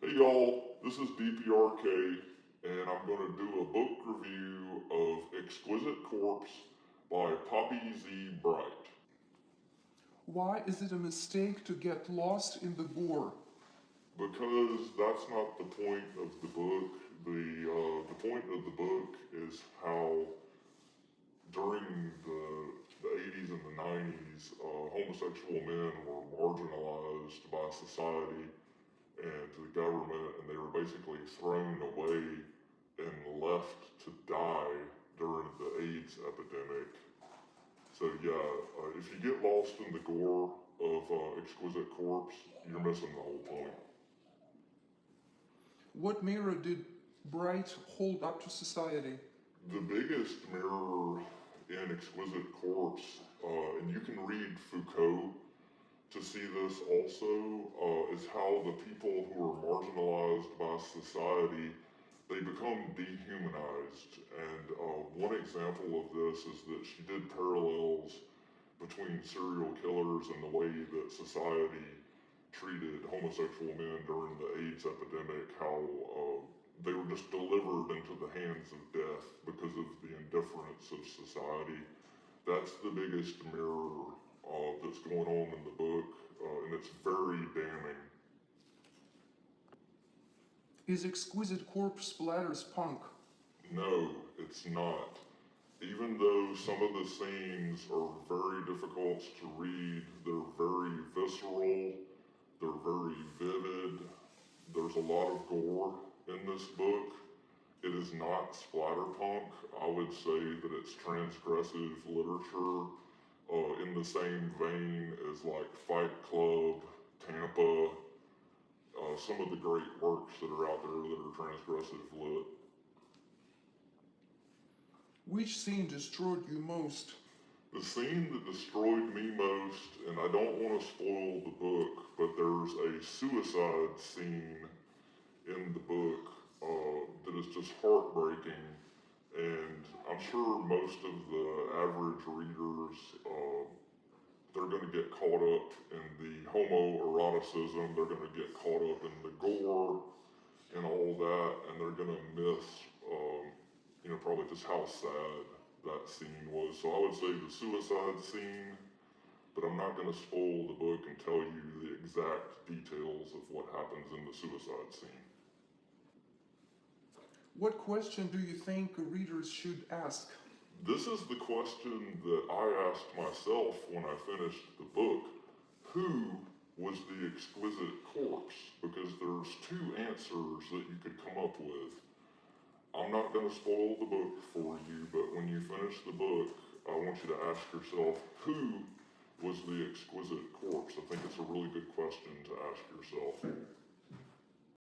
Hey y'all, this is DPRK, and I'm going to do a book review of Exquisite Corpse by Poppy Z. Brite. Why is it a mistake to get lost in the gore? Because that's not the point of the book. The point of the book is how during the 80s and the 90s, homosexual men were marginalized by society and the government, and they were basically thrown away and left to die during the AIDS epidemic. So yeah, if you get lost in the gore of Exquisite Corpse, you're missing the whole point. What mirror did Brite hold up to society? The biggest mirror in Exquisite Corpse, and you can read Foucault to see this also, is how the people who are marginalized by society, they become dehumanized. And one example of this is that she did parallels between serial killers and the way that society treated homosexual men during the AIDS epidemic, how they were just delivered into the hands of death because of the indifference of society. That's the biggest mirror that's going on in the book, and it's very damning. Is Exquisite Corpse splatters punk? No, it's not. Even though some of the scenes are very difficult to read, they're very visceral, they're very vivid, there's a lot of gore in this book. It is not splatterpunk. I would say that it's transgressive literature in the same vein as like Fight Club, Tampa, some of the great works that are out there that are transgressive lit. Which scene destroyed you most? The scene that destroyed me most, and I don't want to spoil the book, but there's a suicide scene in the book that is just heartbreaking. And I'm sure most of the average readers, they're going to get caught up in the homoeroticism, they're going to get caught up in the gore and all that, and they're going to miss, probably just how sad that scene was. So I would say the suicide scene, but I'm not going to spoil the book and tell you the exact details of what happens in the suicide scene. What question do you think readers should ask? This is the question that I asked myself when I finished the book. Who was the exquisite corpse? Because there's two answers that you could come up with. I'm not going to spoil the book for you, but when you finish the book, I want you to ask yourself, who was the exquisite corpse? I think it's a really good question to ask yourself.